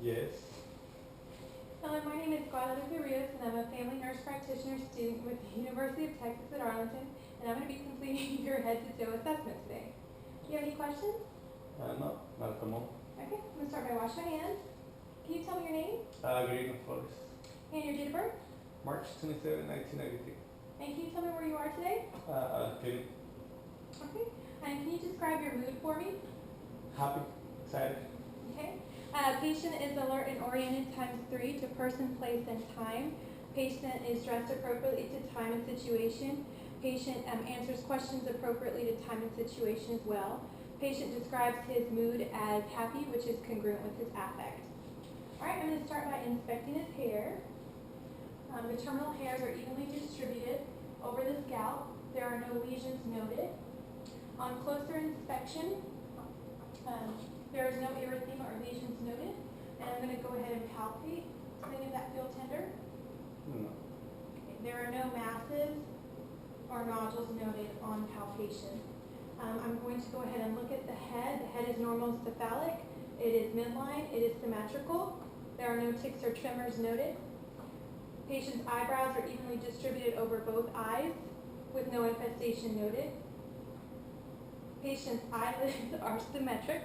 Yes. Hello, my name is Guadalupe Rios, and I'm a family nurse practitioner student with the University of Texas at Arlington, and I'm going to be completing your head-to-toe assessment today. Do you have any questions? No, not at the moment. Okay, I'm going to start by washing my hands. Can you tell me your name Green Flores. and your date of birth? March 27, 1993. And can you tell me where you are today? Feeling Okay, and can you describe your mood for me? happy, excited. Okay. Patient is alert and oriented ×3 to person, place, and time. Patient is dressed appropriately to time and situation. Patient answers questions appropriately to time and situation as well. Patient describes his mood as happy, which is congruent with his affect. All right, I'm going to start by inspecting his hair. The terminal hairs are evenly distributed over the scalp. There are no lesions noted. On closer inspection, there is no erythema or lesions noted, and I'm going to go ahead and palpate. Does any of that feel tender? No. Okay. There are no masses or nodules noted on palpation. I'm going to go ahead and look at the head. The head is normal cephalic. It is midline. It is symmetrical. There are no tics or tremors noted. Patient's eyebrows are evenly distributed over both eyes with no infestation noted. Patient's eyelids are symmetric.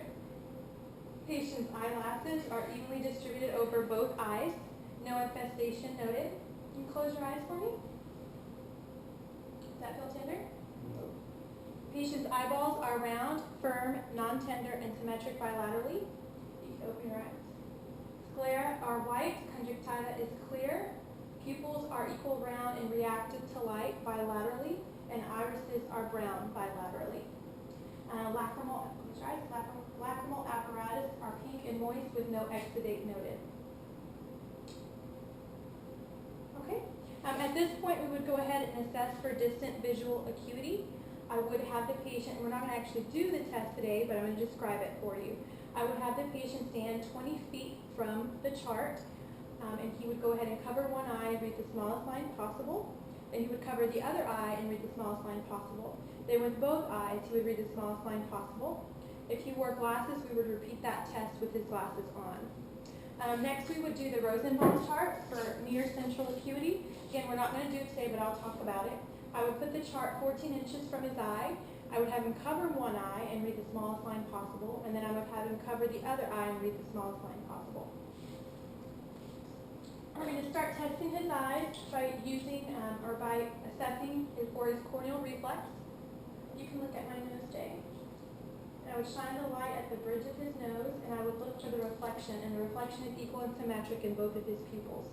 Patient's eyelashes are evenly distributed over both eyes. No infestation noted. Can you close your eyes for me? Does that feel tender? No. Patient's eyeballs are round, firm, non-tender, and symmetric bilaterally. You can open your eyes. Sclera are white. Conjunctiva is clear. Pupils are equal round and reactive to light bilaterally, and irises are brown bilaterally. Lacrimal apparatus are pink and moist with no exudate noted. Okay. At this point, we would go ahead and assess for distant visual acuity. I would have the patient, we're not going to actually do the test today, but I'm going to describe it for you. I would have the patient stand 20 feet from the chart, and he would go ahead and cover one eye and read the smallest line possible. Then he would cover the other eye and read the smallest line possible. Then with both eyes, he would read the smallest line possible. If he wore glasses, we would repeat that test with his glasses on. Next, we would do the Rosenbaum chart for near central acuity. Again, we're not going to do it today, but I'll talk about it. I would put the chart 14 inches from his eye. I would have him cover one eye and read the smallest line possible, and then I would have him cover the other eye and read the smallest line possible. We're going to start testing his eyes by using or by assessing his corneal reflex. You can look at my nose, Jay. And I would shine the light at the bridge of his nose, and I would look for the reflection, and the reflection is equal and symmetric in both of his pupils.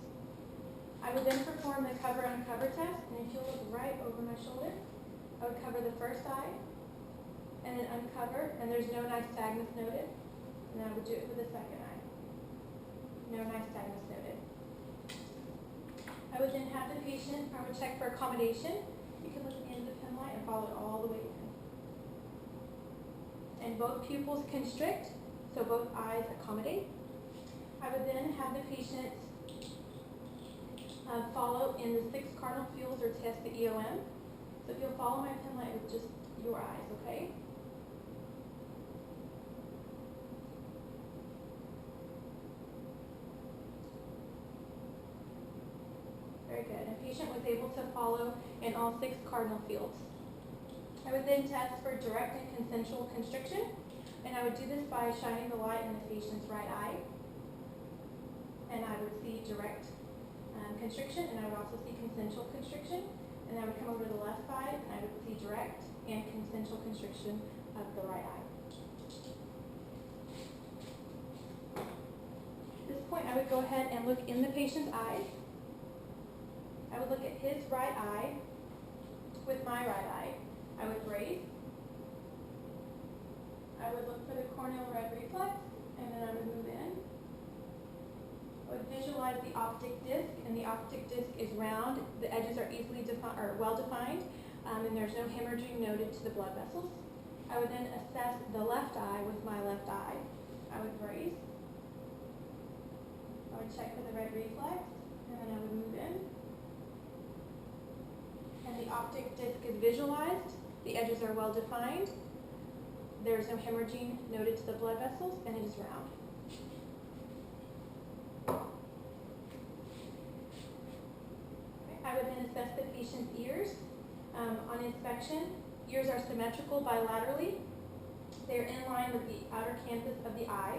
I would then perform the cover-uncover test, and if you'll look right over my shoulder, I would cover the first eye, and then uncover, and there's no nystagmus noted, and I would do it for the second eye. No nystagmus noted. I would then have the patient, I would check for accommodation. You can look at the end of the pen light and follow it all the way in. And both pupils constrict, so both eyes accommodate. I would then have the patient follow in the 6 cardinal fields or test the EOM. So if you'll follow my pen light with just your eyes, okay? Very good. And the patient was able to follow in all 6 cardinal fields. I would then test for direct and consensual constriction, and I would do this by shining the light in the patient's right eye, and I would see direct constriction, and I would also see consensual constriction, and I would come over to the left side, and I would see direct and consensual constriction of the right eye. At this point, I would go ahead and look in the patient's eyes. I would look at his right eye with my right eye. I would brace. I would look for the corneal red reflex, and then I would move in. I would visualize the optic disc, and the optic disc is round. The edges are easily well defined, and there's no hemorrhaging noted to the blood vessels. I would then assess the left eye with my left eye. I would brace. I would check for the red reflex, and then I would move in. And the optic disc is visualized. The edges are well defined. There is no hemorrhaging noted to the blood vessels, and it is round. patient's ears. On inspection, ears are symmetrical bilaterally. They are in line with the outer canvas of the eye.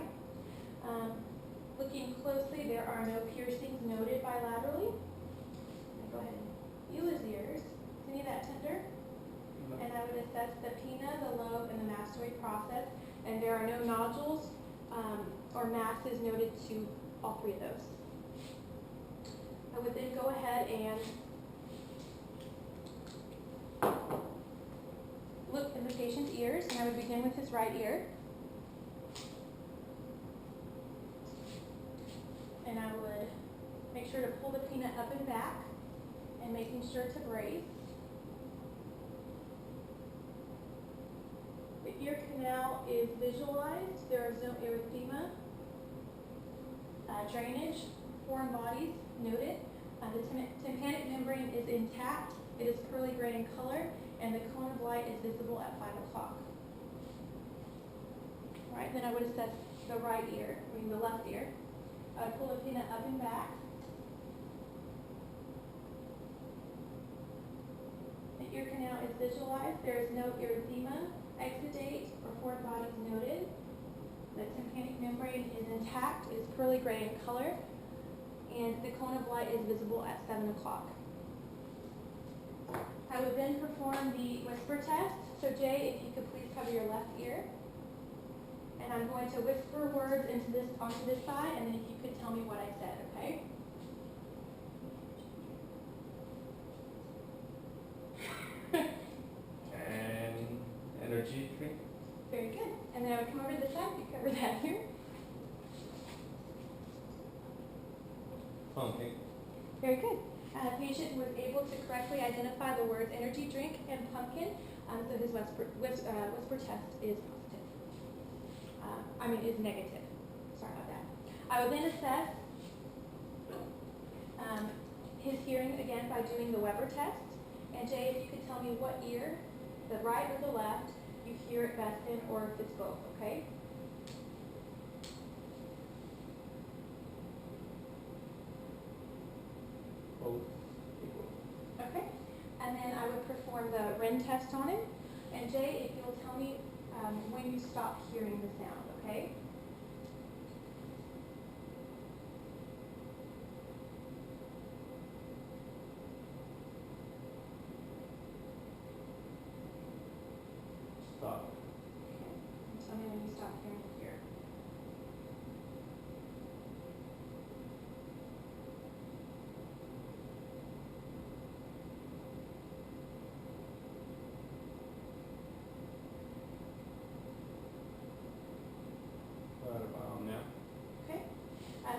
Looking closely, there are no piercings noted bilaterally. Go ahead and feel his ears. Is any of that tender? No. And I would assess the pinna, the lobe, and the mastoid process, and there are no nodules or masses noted to all three of those. I would then go ahead and look in the patient's ears, and I would begin with his right ear. And I would make sure to pull the pinna up and back and making sure to brace. The ear canal is visualized. There is no erythema. Drainage, foreign bodies noted. The tympanic membrane is intact. It is pearly gray in color, and the cone of light is visible at 5 o'clock. All right, then I would assess the right ear, the left ear. I would pull the pinna up and back. The ear canal is visualized. There is no erythema, exudate, or foreign bodies noted. The tympanic membrane is intact, is pearly gray in color, and the cone of light is visible at 7 o'clock. I would then perform the whisper test. So Jay, if you could please cover your left ear. And I'm going to whisper words onto this side, and then if you could tell me what I said, okay? And energy drink. Very good. And then I would come over to this side, you cover that here. Pumpkin. Very good. The patient was able to correctly identify the words energy drink and pumpkin, so his whisper test is positive. Is negative. Sorry about that. I would then assess his hearing again by doing the Weber test. And Jay, if you could tell me what ear, the right or the left, you hear it best in, or if it's both, okay? Both equal. Okay. And then I would perform the Ren test on him. And Jay, if you'll tell me when you stop hearing the sound, okay? Stop. Okay. And tell me when you stop hearing it here. What about now? Okay.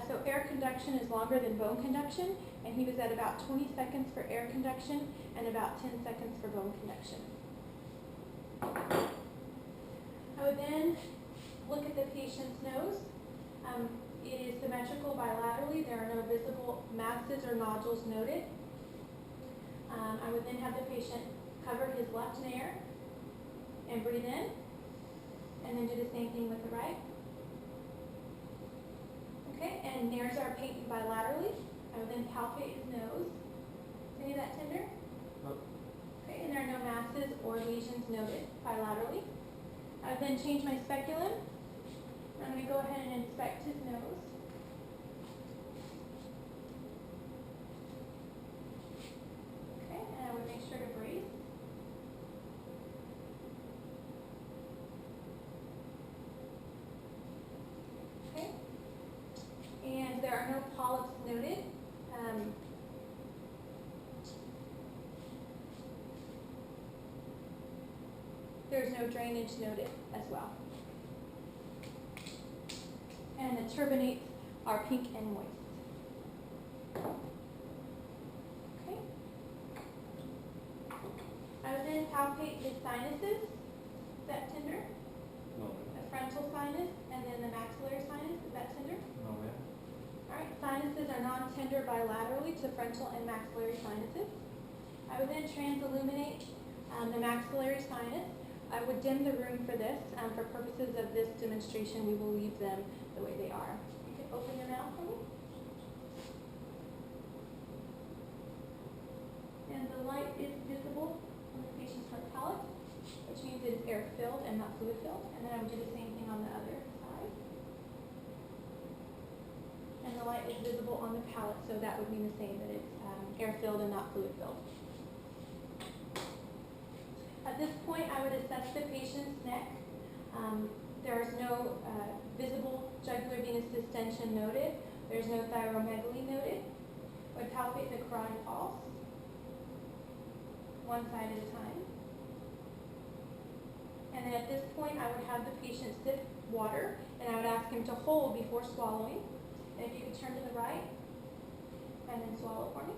So air conduction is longer than bone conduction, and he was at about 20 seconds for air conduction and about 10 seconds for bone conduction. I would then look at the patient's nose. It is symmetrical bilaterally. There are no visible masses or nodules noted. I would then have the patient cover his left nair and breathe in, and then do the same thing with the right. Okay, and nairs are painted bilaterally. I would then palpate his nose. Is any of that tender? No. Okay, and there are no masses or lesions noted bilaterally. I would then change my speculum. I'm going to go ahead and inspect his nose. Okay, and I would make sure to breathe. Okay, and there are no polyps noted. There's no drainage noted as well. And the turbinates are pink and moist. Okay. I would then palpate his sinuses. Is that tender? No. The frontal sinus and then the maxillary sinus. Is that tender? No. All right. Sinuses are non-tender bilaterally to frontal and maxillary sinuses. I would then transilluminate the maxillary sinus. I would dim the room for this. For purposes of this demonstration, we will leave them the way they are. You can open your mouth for me. And the light is visible on the patient's heart palate, which means it is air-filled and not fluid-filled. And then I would do the same thing on the other side. And the light is visible on the palate, so that would mean the same, that it's air-filled and not fluid-filled. At this point, I would assess the patient's neck. There is no visible jugular venous distension noted. There's no thyromegaly noted. I would palpate the carotid pulse, one side at a time. And then at this point, I would have the patient sip water, and I would ask him to hold before swallowing. And if you could turn to the right, and then swallow for me.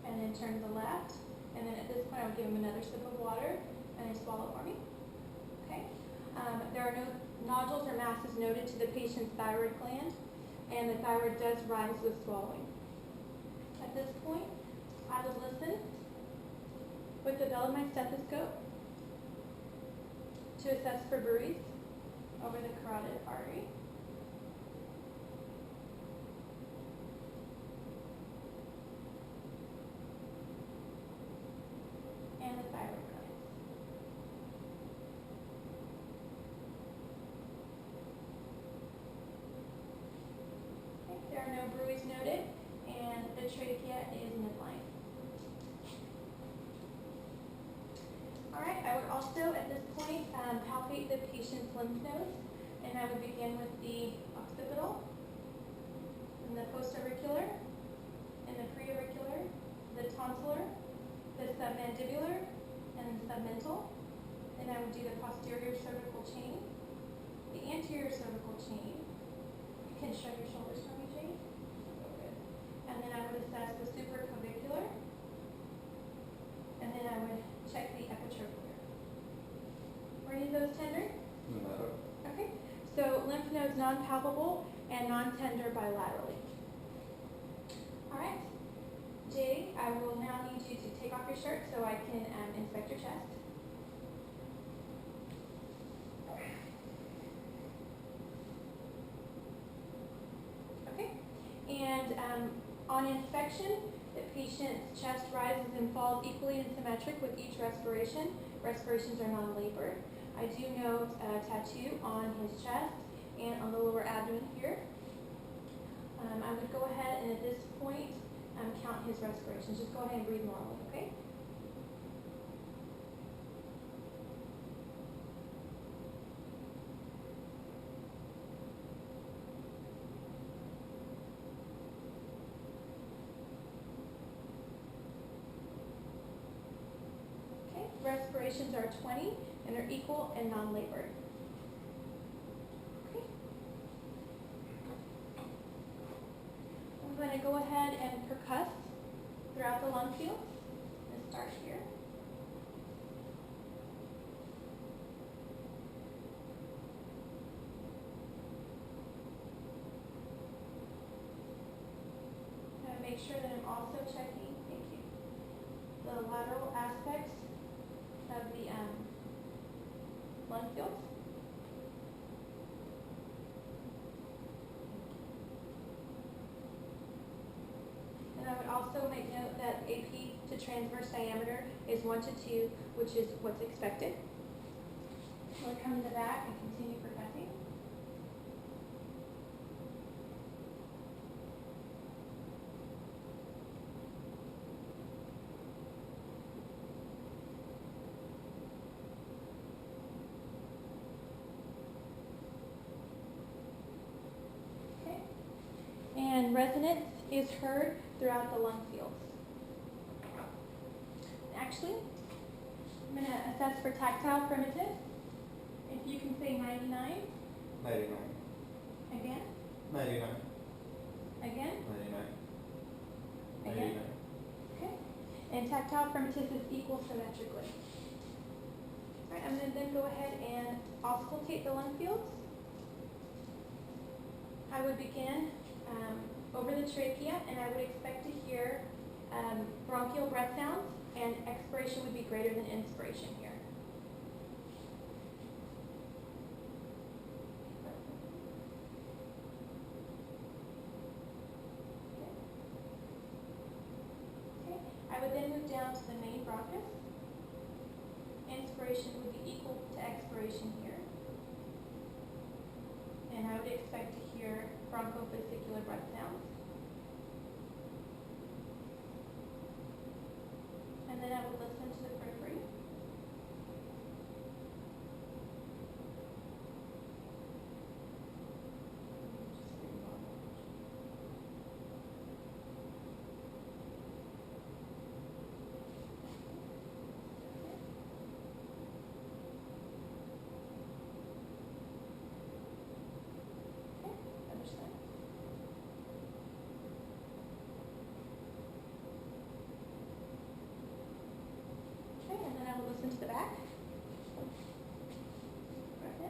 And then turn to the left. And then at this point, I would give him another sip of water, and then swallow for me. Okay. There are no nodules or masses noted to the patient's thyroid gland, and the thyroid does rise with swallowing. At this point, I would listen with the bell of my stethoscope to assess for bruise over the carotid artery. And the thyroid glands. Okay, there are no bruise noted, and the trachea is midline. Alright, I would also at this point palpate the patient's lymph nodes, and I would begin with the occipital, and the postauricular, and the preauricular, the tonsillar, the submandibular, and the submental. Then I would do the posterior cervical chain, the anterior cervical chain. You can shrug your shoulders for me, Jane. Good. And then I would assess the supraclavicular, and then I would check the epitrochlear. Were any of those tender? No. Okay. So lymph nodes non-palpable and non-tender bilaterally. All right. Jay, I will now need you to take off your shirt so I can inspect your chest. Okay. And on inspection, the patient's chest rises and falls equally and symmetric with each respiration. Respirations are non-labored. I do note a tattoo on his chest and on the lower abdomen here. I would go ahead and at this point count his respirations. Just go ahead and breathe normally, okay? Okay, respirations are 20 and are equal and non-labored. Okay. I'm going to go ahead and percuss throughout the lung field. Let's start here. I'm going to make sure that I'm also checking, thank you, the lateral aspects of the lung fields. And I would also make note that AP to transverse diameter is 1 to 2, which is what's expected. We'll come to the back and continue percussing. Okay. And resonance is heard throughout the lung fields. Actually, I'm going to assess for tactile primitive. If you can say 99. 99. Again. 99. Again. 99. Again. Okay. And tactile primitive is equal symmetrically. All right, I'm going to then go ahead and auscultate the lung fields. I would begin over the trachea, and I would expect to hear bronchial breath sounds, and expiration would be greater than inspiration here. Okay. I would then down to the main bronchus. Inspiration would be equal to expiration here. And I would expect to hear bronchofascicular breath sounds. And then I would listen to the periphery. Listen to the back. Breath in.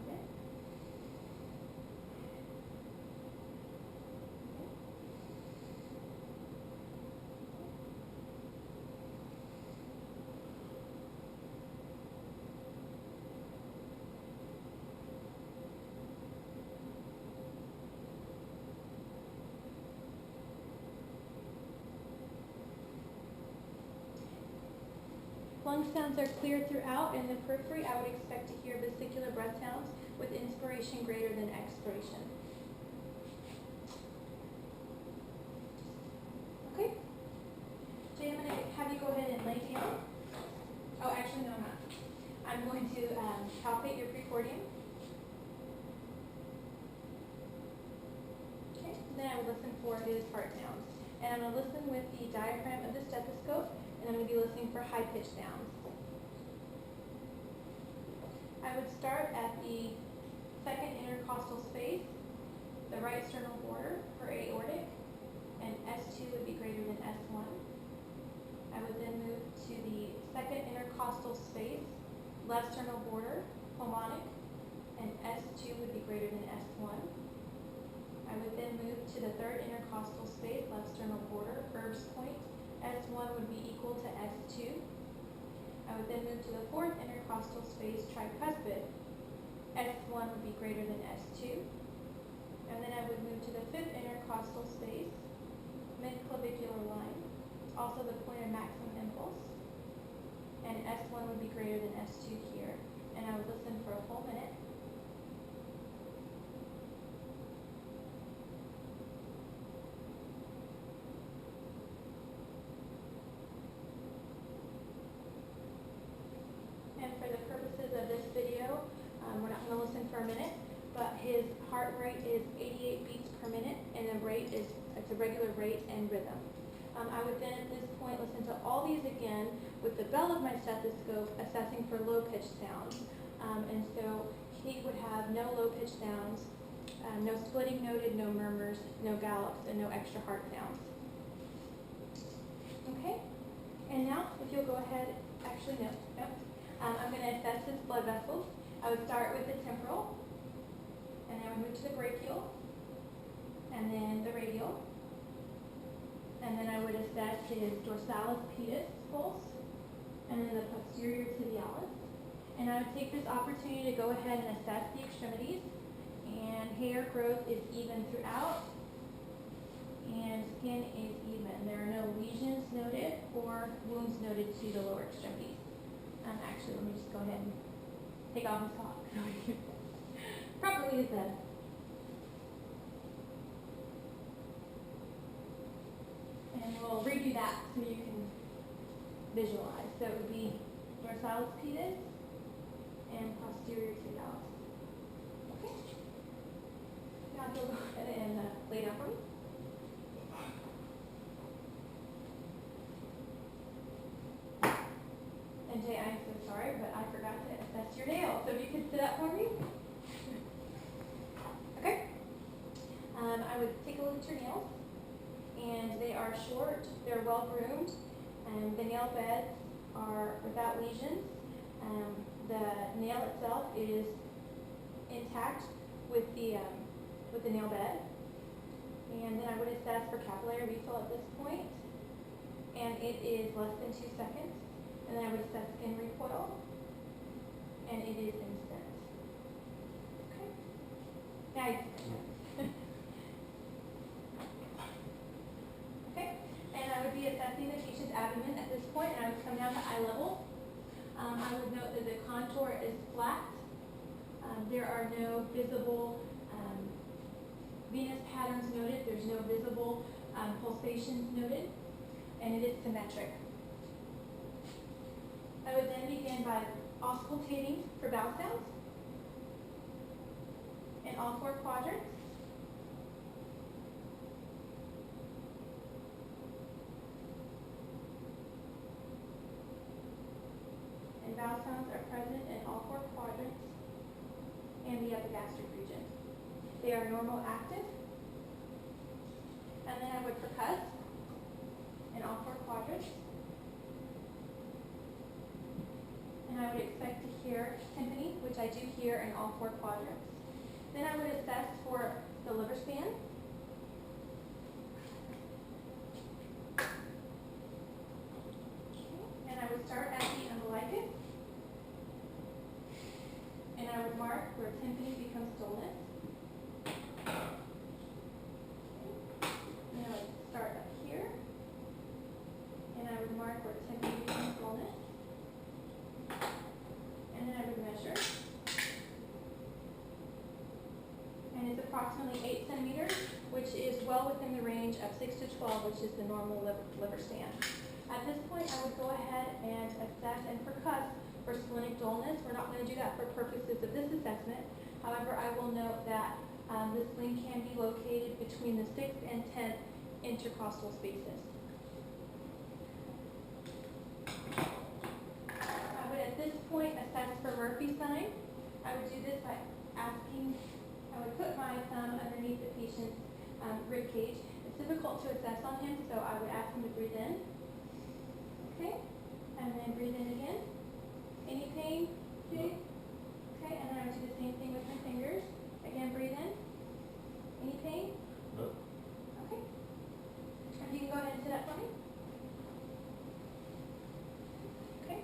Okay. Lung sounds are clear throughout. In the periphery, I would expect to hear vesicular breath sounds with inspiration greater than expiration. Okay. Jay, I'm going to have you go ahead and lay down. Oh, actually, no, I'm not. I'm going to palpate your precordium. Okay. Then I will listen for his heart sounds. And I'm going to listen with the diaphragm of the stethoscope. And I'm going to be listening for high-pitched sounds. I would start at the second intercostal space, the right sternal border for aortic, and S2 would be greater than S1. I would then move to the second intercostal space, left sternal border, pulmonic, and S2 would be greater than S1. I would then move to the third intercostal space, left sternal border, Irv's point. S1 would be equal to S2. I would then move to the fourth intercostal space, tricuspid. S1 would be greater than S2. And then I would move to the fifth intercostal space, mid-clavicular line, also the point of maximum impulse. And S1 would be greater than S2 here. And I would listen for a full minute. And for the purposes of this video, we're not going to listen for a minute, but his heart rate is 88 beats per minute, and the rate is, it's a regular rate and rhythm. I would then at this point listen to all these again with the bell of my stethoscope assessing for low-pitched sounds. And so he would have no low-pitched sounds, no splitting noted, no murmurs, no gallops, and no extra heart sounds. Okay? And now, if you'll go ahead, actually no. I'm going to assess his blood vessels. I would start with the temporal, and I would move to the brachial, and then the radial, and then I would assess his dorsalis pedis pulse, and then the posterior tibialis. And I would take this opportunity to go ahead and assess the extremities, and hair growth is even throughout, and skin is even. There are no lesions noted or wounds noted to the lower extremities. Actually, let me just go ahead and take off his sock. Properly is that. And we'll redo that so you can visualize. So it would be dorsalis pedis and posterior tibialis. Okay. Now if you'll go ahead and lay down for me. And Jay, I'm so sorry, but I forgot to assess your nails. So if you could sit up for me. Okay. I would take a look at your nails. And they are short, they're well groomed, and the nail beds are without lesions. The nail itself is intact with the nail bed. And then I would assess for capillary refill at this point, and it is less than 2 seconds. And then I would assess skin recoil, and it is instant. Okay. Now, down to eye level. I would note that the contour is flat. There are no visible venous patterns noted. There's no visible pulsations noted, and it is symmetric. I would then begin by auscultating for vowel sounds in all 4 quadrants. And vowel sounds are present in all 4 quadrants and the epigastric region. They are normal active. And then I would percuss in all 4 quadrants. And I would expect to hear timpani, which I do hear in all 4 quadrants. Then I would assess for the liver span. Okay. And I would start at the umbilicus. And I would mark where timpani becomes dullness. And I would start up here. And I would mark where timpani becomes dullness. And then I would measure. And it's approximately 8 centimeters, which is well within the range of 6 to 12, which is the normal liver stand. At this point, I would go ahead and assess and percuss for splenic dullness. We're not going to do that for purposes of this assessment. However, I will note that the spleen can be located between the 6th and 10th intercostal spaces. I would at this point assess for Murphy sign. I would do this by asking, I would put my thumb underneath the patient's rib cage. It's difficult to assess on him, so I would ask him to breathe in. Okay, and then breathe in again. Any pain, Jay? Okay, and then I would do the same thing with my fingers. Again, breathe in. Any pain? No. Okay. And you can go ahead and sit up for me. Okay.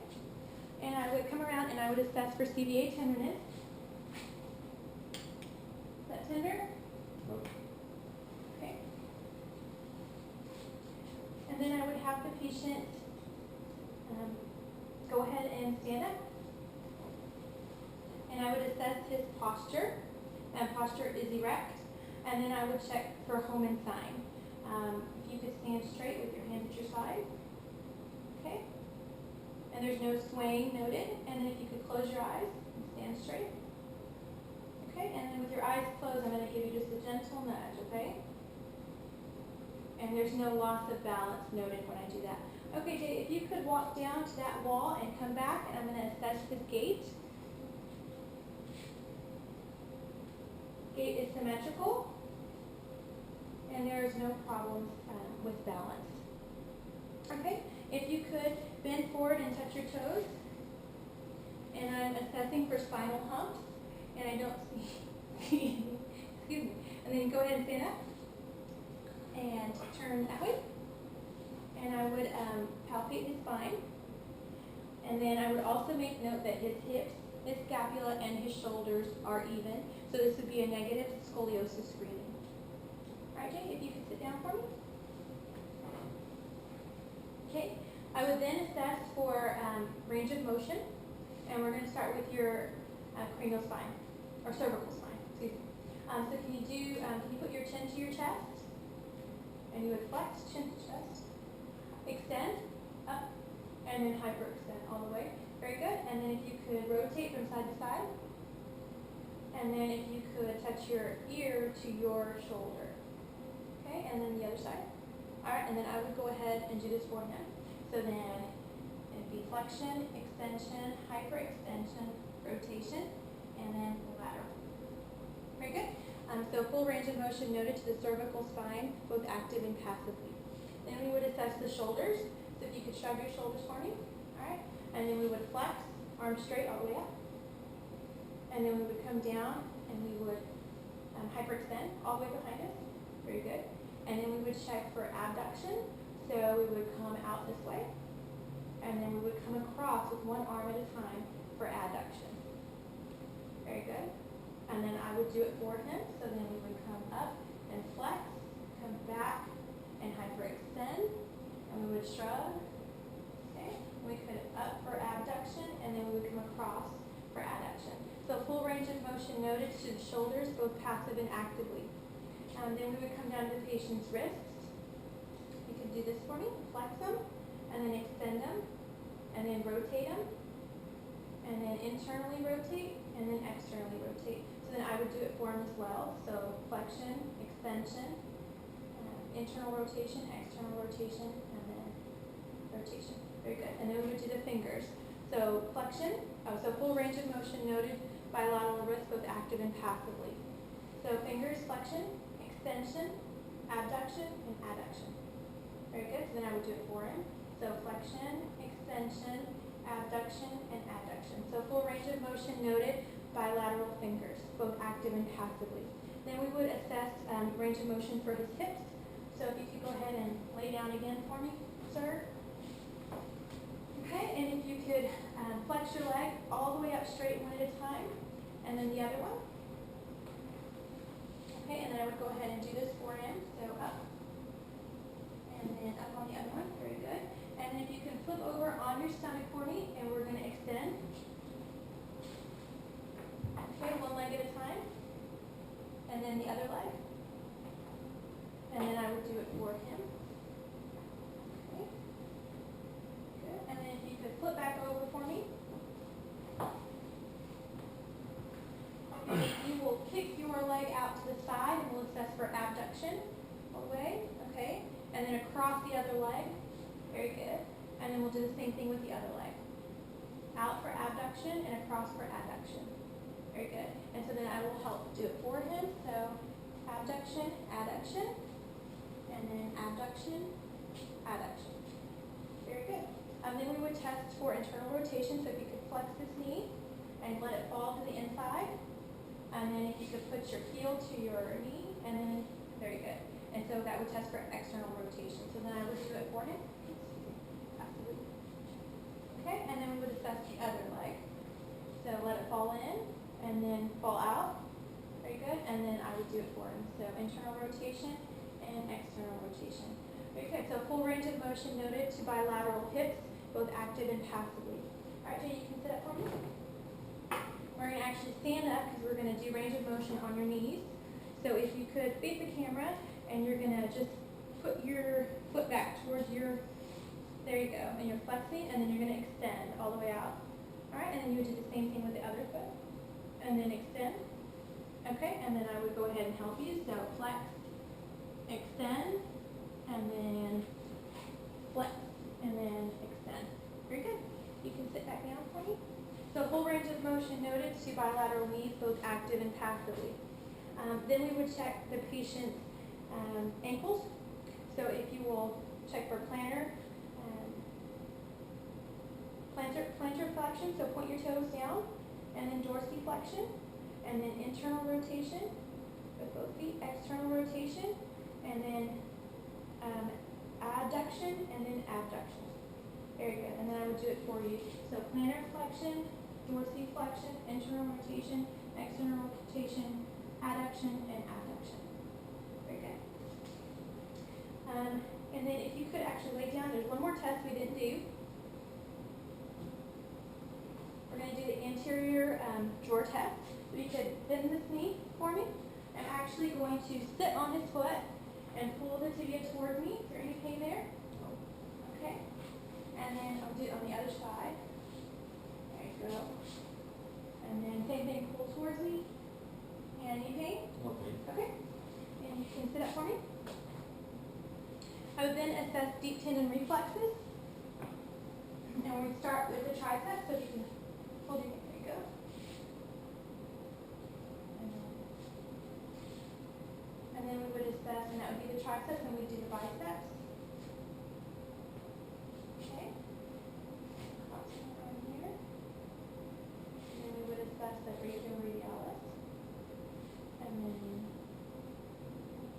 And I would come around and I would assess for CVA tenderness. Is that tender? No. Okay. And then I would have the patient go ahead and stand up. And I would assess his posture. And posture is erect. And then I would check for Homan sign. If you could stand straight with your hands at your side. Okay. And there's no swaying noted. And then if you could close your eyes and stand straight. Okay. And then with your eyes closed, I'm going to give you just a gentle nudge. Okay. And there's no loss of balance noted when I do that. Okay, Jay, if you could walk down to that wall and come back, and I'm going to assess his gait. Gait is symmetrical, and there is no problems with balance. Okay, if you could bend forward and touch your toes, and I'm assessing for spinal humps, and I don't see, excuse me, and then go ahead and stand up, and turn that way. And I would palpate his spine. And then I would also make note that his hips, his scapula, and his shoulders are even. So this would be a negative scoliosis screening. All right, Jay, if you could sit down for me. Okay, I would then assess for range of motion. And we're going to start with your cranial spine, or cervical spine, excuse me. So can you put your chin to your chest? And you would flex chin to chest. Extend, up, and then hyperextend all the way. Very good. And then if you could rotate from side to side. And then if you could touch your ear to your shoulder. Okay, and then the other side. All right, and then I would go ahead and do this for him. So then it'd be flexion, extension, hyperextension, rotation, and then lateral. Very good. So full range of motion noted to the cervical spine, both active and passively. Then we would assess the shoulders. So if you could shrug your shoulders for me. All right. And then we would flex, arms straight all the way up. And then we would come down and we would hyperextend all the way behind us. Very good. And then we would check for abduction. So we would come out this way. And then we would come across with one arm at a time for adduction. Very good. And then I would do it for him. So then we would come up and flex, come back, and hyperextend, and we would shrug. Okay, we could motion noted to the shoulders, both passive and actively. Then we would come down to the patient's wrists. You can do this for me, flex them, and then extend them, and then rotate them, and then internally rotate, and then externally rotate. So then I would do it for him as well. So flexion, extension, internal rotation, external rotation, and then rotation. Very good. And then we would do the fingers. So flexion, so full range of motion noted, bilateral wrist, both active and passively. So fingers, flexion, extension, abduction, and adduction. Very good. So then I would do it for him. So flexion, extension, abduction, and adduction. So full range of motion noted, bilateral fingers, both active and passively. Then we would assess range of motion for his hips. So if you could go ahead and lay down again for me, sir. Okay, and if you could flex your leg all the way up straight one at a time, and then the other one. Okay, and then I would go ahead and do this for him. So up, and then up on the other one. Very good. And then if you can flip over on your stomach for me, and we're going to extend. Okay, one leg at a time, and then the other leg. And then I would do it for him. Okay. Good. And then if you could flip back over for me. And you will kick your leg out to the side, and we'll assess for abduction all the way. Okay. And then across the other leg. Very good. And then we'll do the same thing with the other leg. Out for abduction and across for adduction. Very good. And so then I will help do it for him. So abduction, adduction, and then abduction, adduction. Very good. Then we would test for internal rotation. So if you could flex this knee and let it fall to the inside. And then if you could put your heel to your knee, and then, very good. And so that would test for external rotation. So then I would do it for him. Okay, and then we would assess the other leg. So let it fall in, and then fall out. Very good. And then I would do it for him. So internal rotation and external rotation. Very good. So full range of motion noted to bilateral hips, both active and passively. All right, Jay, you can sit up for me. We're going to actually stand up because we're going to do range of motion on your knees. So if you could face the camera, and you're going to just put your foot back towards your, there you go, and you're flexing, and then you're going to extend all the way out. All right, and then you would do the same thing with the other foot, and then extend. Okay, and then I would go ahead and help you. So flex, extend, and then flex, and then extend. Very good. You can sit back down for me. So full range of motion noted to bilateral knees, both active and passively. Then we would check the patient's ankles. So if you will check for plantar flexion, so point your toes down, and then dorsiflexion, and then internal rotation with both feet, external rotation, and then adduction, and then abduction. Very good. And then I would do it for you. So plantar flexion, dorsiflexion, internal rotation, external rotation, adduction, and abduction. Very good. And then if you could actually lay down, there's one more test we didn't do. We're going to do the anterior drawer test. So you could bend this knee for me. I'm actually going to sit on his foot and pull the tibia toward me. Is there any pain there? Okay. And then I'll do it on the other side. There you go. And then same thing, pull towards me. Any pain? Okay. Okay. And you can sit up for me. I would then assess deep tendon reflexes. And we start with the triceps, so you can hold your, there you go. And then we would assess, and that would be the triceps, and we do the biceps. Okay. Crossing around here. And then we would assess the brachioradialis. And then,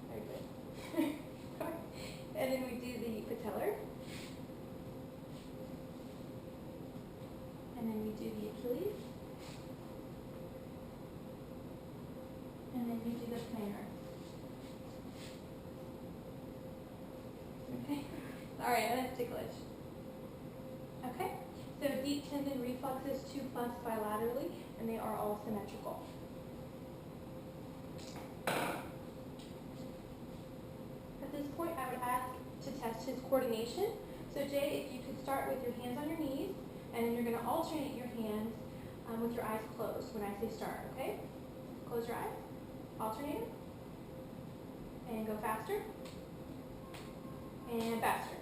very good. And then we do the patellar. And then we do the Achilles. And then we do the plantar. Okay. All right, that's ticklish. Okay. So deep tendon reflexes 2+ bilaterally, and they are all symmetrical. test his coordination. So Jay, if you could start with your hands on your knees, and then you're going to alternate your hands with your eyes closed when I say start, okay? Close your eyes, alternate them, and go faster, and faster.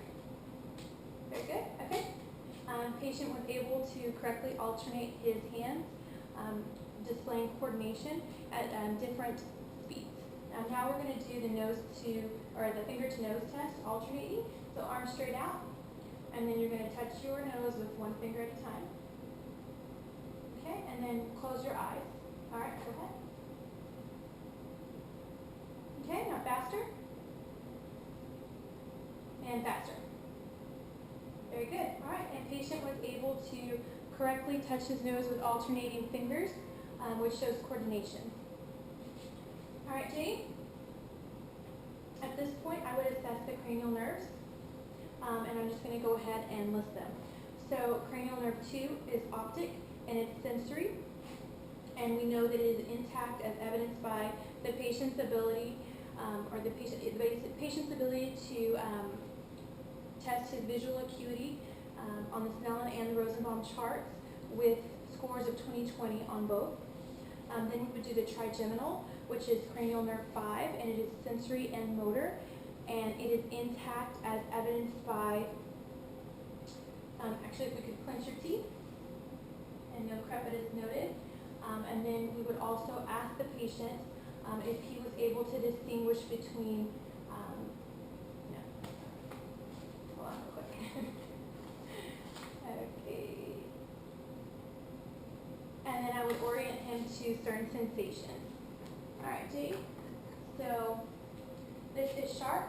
Very good, okay. Patient was able to correctly alternate his hands, displaying coordination at different speeds. Now we're going to do the the finger to nose test, alternating. So arms straight out, and then you're going to touch your nose with one finger at a time. Okay, and then close your eyes. All right, go ahead. Okay, now faster, and faster. Very good. All right, and patient was able to correctly touch his nose with alternating fingers, which shows coordination. All right, Jay. At this point, I would assess the cranial nerves, and I'm just going to go ahead and list them. So cranial nerve 2 is optic, and it's sensory, and we know that it is intact as evidenced by the patient's ability, the patient's ability to test his visual acuity on the Snellen and the Rosenbaum charts with scores of 20/20 on both. Then we would do the trigeminal, which is cranial nerve 5, and it is sensory and motor, and it is intact as evidenced by, actually if we could clench your teeth, and no crepitus noted. And then we would also ask the patient if he was able to distinguish between, hold on real quick. Okay. And then I would orient him to certain sensations. All right, Jay. So this is sharp,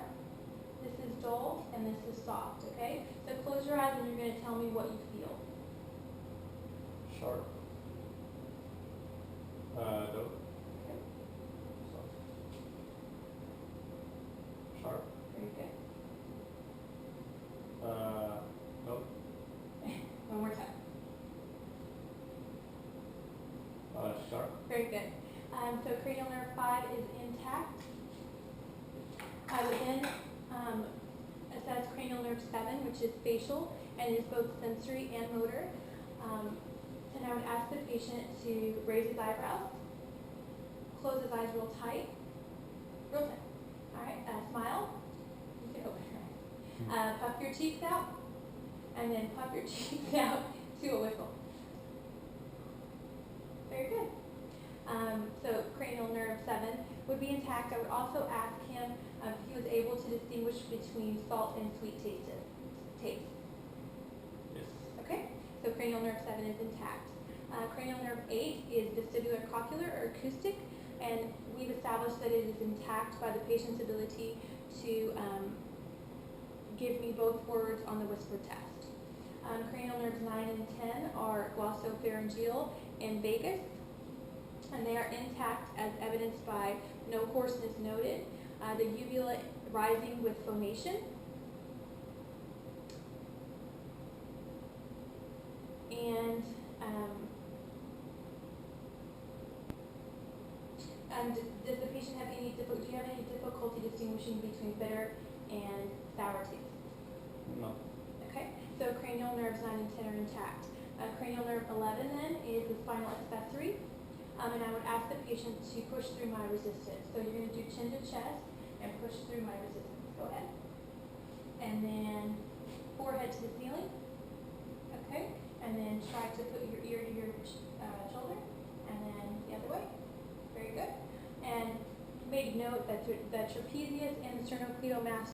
this is dull, and this is soft, okay? So close your eyes and you're going to tell me what you feel. Sharp. Dull. Okay. Soft. Sharp. Very good. Dull. One more time. Sharp. Very good. So cranial nerve 5 is intact. I would then assess cranial nerve 7, which is facial, and is both sensory and motor. And I would ask the patient to raise his eyebrows, close his eyes real tight. All right, smile. You can open your eyes. Puff your cheeks out, and then puff your cheeks out to a whistle. Very good. So cranial nerve 7 would be intact. I would also ask him if he was able to distinguish between salt and sweet taste. Yes. Okay, so cranial nerve 7 is intact. Cranial nerve 8 is vestibular cochlear or acoustic, and we've established that it is intact by the patient's ability to give me both words on the whisper test. Cranial nerves 9 and 10 are glossopharyngeal and vagus, and they are intact as evidenced by no hoarseness noted, the uvula rising with phonation, and does the patient have any difficulty? Do you have any difficulty distinguishing between bitter and sour taste? No. Okay, so cranial nerves 9 and 10 are intact. Cranial nerve 11 then is the spinal accessory, and I would ask the patient to push through my resistance. So you're going to do chin to chest and push through my resistance. Go ahead. And then forehead to the ceiling. Okay, and then try to put your ear to your shoulder, and then the other way. Very good. And make note that the trapezius and the sternocleidomastoid